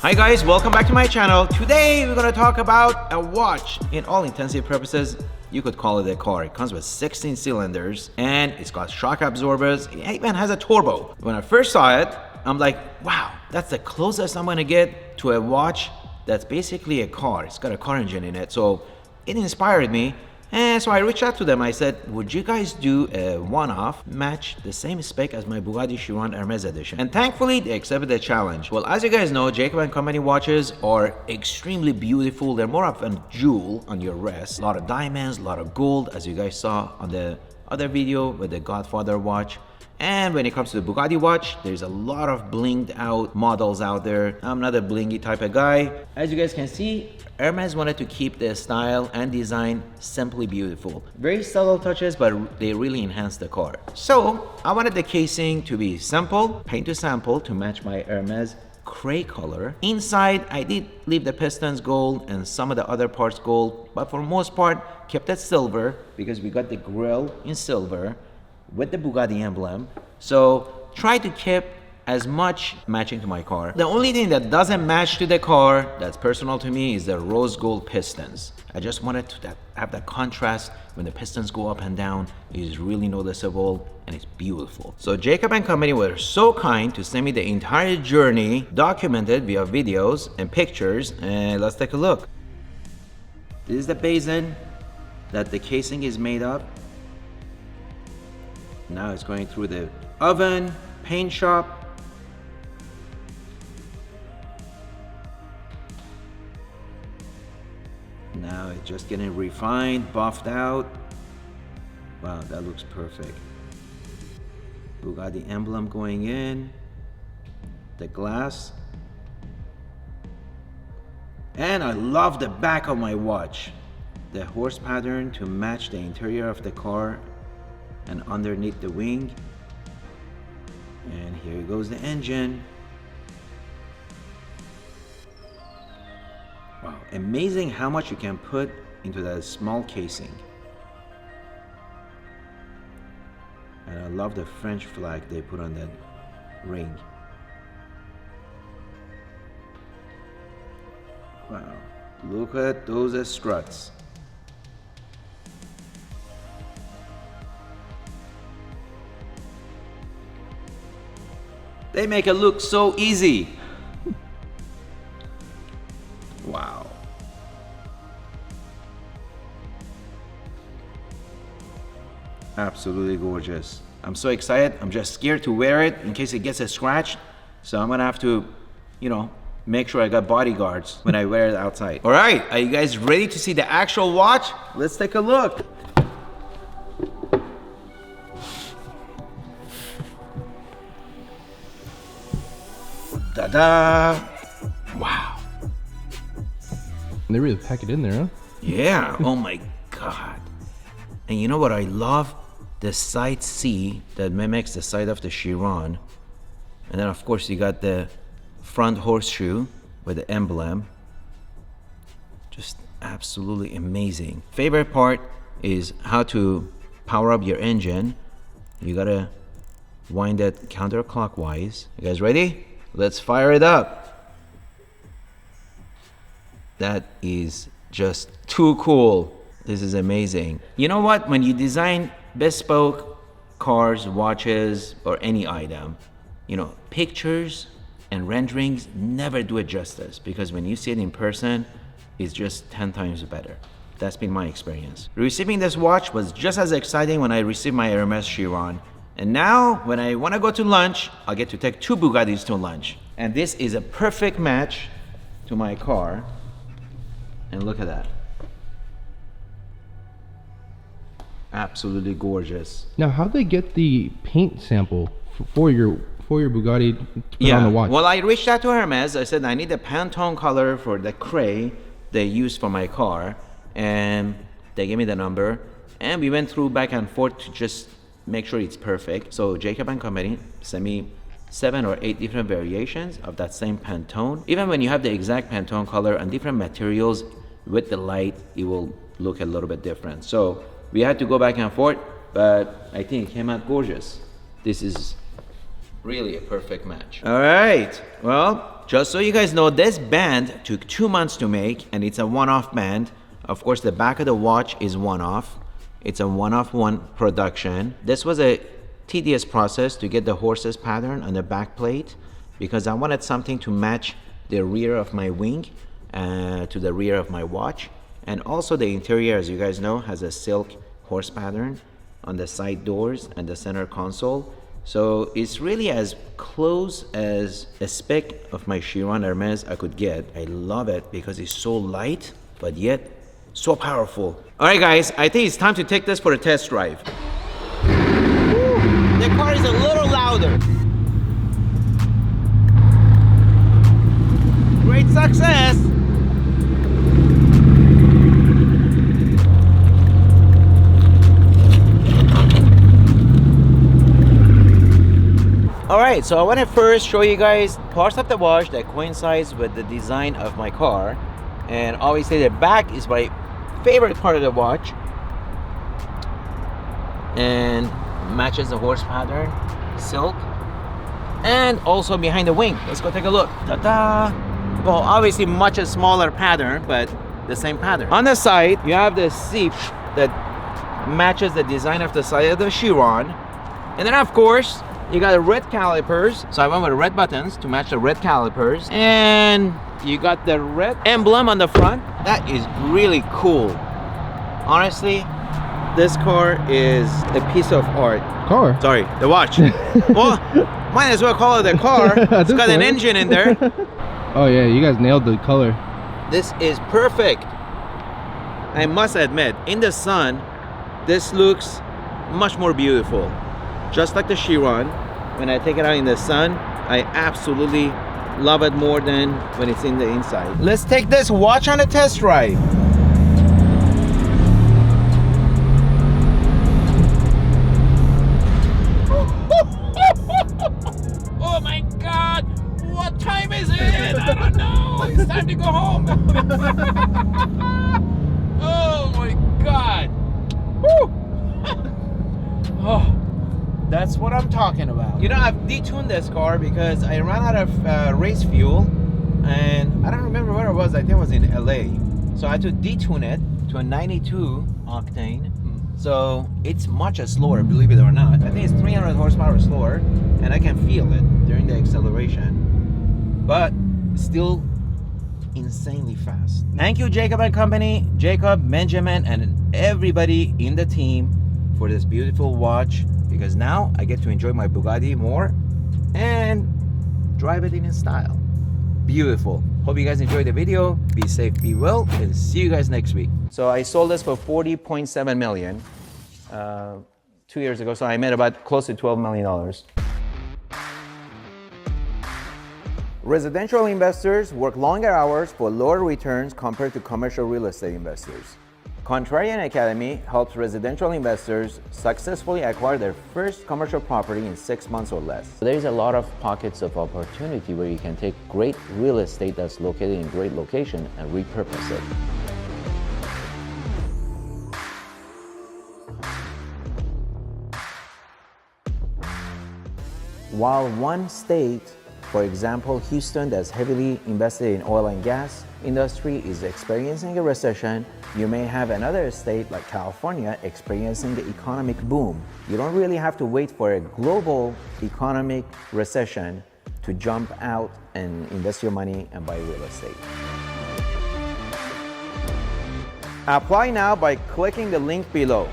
Hi guys, welcome back to my channel. Today we're gonna talk about a watch. In all intensive purposes, you could call it a car. It comes with 16 cylinders and it's got shock absorbers. It even has a turbo. When I first saw it, I'm like, wow, that's the closest I'm gonna get to a watch that's basically a car. It's got a car engine in it. So it inspired me. And so I reached out to them. I said, would you guys do a one-off, match the same spec as my Bugatti Chiron Hermes edition? And thankfully, they accepted the challenge. Well, as you guys know, Jacob & Company watches are extremely beautiful. They're more of a jewel on your wrist. A lot of diamonds, a lot of gold, as you guys saw on the other video with the Godfather watch. And when it comes to the Bugatti watch, there's a lot of blinged out models out there. I'm not a blingy type of guy. As you guys can see, Hermes wanted to keep their style and design simply beautiful. Very subtle touches, but they really enhance the car. So I wanted the casing to be simple, paint to sample to match my Hermes gray color. Inside, I did leave the pistons gold and some of the other parts gold, but for the most part, kept it silver because we got the grille in silver with the Bugatti emblem. So try to keep as much matching to my car. The only thing that doesn't match to the car that's personal to me is the rose gold pistons. I just wanted to have that contrast. When the pistons go up and down, it is really noticeable and it's beautiful. So Jacob & Company were so kind to send me the entire journey documented via videos and pictures, and let's take a look. This is the basin that the casing is made of. Now it's going through the oven, paint shop. Now it's just getting refined, buffed out. Wow, that looks perfect. Bugatti emblem going in, the glass. And I love the back of my watch. The horse pattern to match the interior of the car and underneath the wing. And here goes the engine. Wow, amazing how much you can put into that small casing. And I love the French flag they put on that ring. Wow, look at those struts. They make it look so easy. Wow. Absolutely gorgeous. I'm so excited. I'm just scared to wear it in case it gets a scratch. So I'm gonna have to, make sure I got bodyguards when I wear it outside. All right, are you guys ready to see the actual watch? Let's take a look. Ta-da! Wow. They really pack it in there, huh? Yeah, oh my God. And you know what I love? The side C that mimics the side of the Chiron. And then of course you got the front horseshoe with the emblem. Just absolutely amazing. Favorite part is how to power up your engine. You gotta wind it counterclockwise. You guys ready? Let's fire it up. That is just too cool. This is amazing. You know what? When you design bespoke cars, watches, or any item, pictures and renderings never do it justice, because when you see it in person, it's just 10 times better. That's been my experience. Receiving this watch was just as exciting when I received my Hermes Chiron. And now, when I want to go to lunch, I'll get to take 2 Bugattis to lunch. And this is a perfect match to my car. And look at that. Absolutely gorgeous. Now, how'd they get the paint sample for your Bugatti to put on the watch? Well, I reached out to Hermes. I said, I need a Pantone color for the gray they used for my car. And they gave me the number. And we went through back and forth to just make sure it's perfect. So Jacob & Company sent me 7 or 8 different variations of that same Pantone. Even when you have the exact Pantone color and different materials with the light, it will look a little bit different. So we had to go back and forth, but I think it came out gorgeous. This is really a perfect match. All right, well, just so you guys know, this band took 2 months to make, and it's a one-off band. Of course, the back of the watch is one-off. It's a one-of-one production. This was a tedious process to get the horse's pattern on the back plate because I wanted something to match the rear of my wing to the rear of my watch. And also the interior, as you guys know, has a silk horse pattern on the side doors and the center console. So it's really as close as a spec of my Chiron Hermes I could get. I love it because it's so light, but yet so powerful. All right, guys, I think it's time to take this for a test drive. Woo, the car is a little louder. Great success. All right, so I want to first show you guys parts of the watch that coincides with the design of my car. And obviously the back is my favorite part of the watch and matches the horse pattern, silk, and also behind the wing. Let's go take a look. Ta-da! Well, obviously much a smaller pattern, but the same pattern. On the side, you have the seat that matches the design of the side of the Chiron. And then of course, you got the red calipers. So I went with red buttons to match the red calipers. And you got the red emblem on the front. That is really cool. Honestly, this car is a piece of art. Car? Sorry, the watch. Well, might as well call it a car. It's got an engine in there. Oh yeah, you guys nailed the color. This is perfect. I must admit, in the sun, this looks much more beautiful. Just like the Chiron, when I take it out in the sun, I absolutely love it more than when it's in the inside. Let's take this watch on a test drive. Oh my God, what time is it? I don't know, it's time to go home. Oh my God. Woo. Oh. That's what I'm talking about. You know, I've detuned this car because I ran out of race fuel, and I don't remember where it was. I think it was in LA. So I had to detune it to a 92 octane. So it's much slower, believe it or not. I think it's 300 horsepower slower, and I can feel it during the acceleration. But still insanely fast. Thank you, Jacob and Company, Jacob, Benjamin, and everybody in the team for this beautiful watch. Because now I get to enjoy my Bugatti more and drive it in style. Beautiful. Hope you guys enjoyed the video. Be safe, be well, and see you guys next week. So I sold this for 40.7 million 2 years ago. So I made about close to $12 million. Residential investors work longer hours for lower returns compared to commercial real estate investors. Contrarian Academy helps residential investors successfully acquire their first commercial property in 6 months or less. There's a lot of pockets of opportunity where you can take great real estate that's located in great location and repurpose it. While one state, for example, Houston, that's heavily invested in oil and gas industry is experiencing a recession, you may have another state like California experiencing the economic boom. You don't really have to wait for a global economic recession to jump out and invest your money and buy real estate. Apply now by clicking the link below.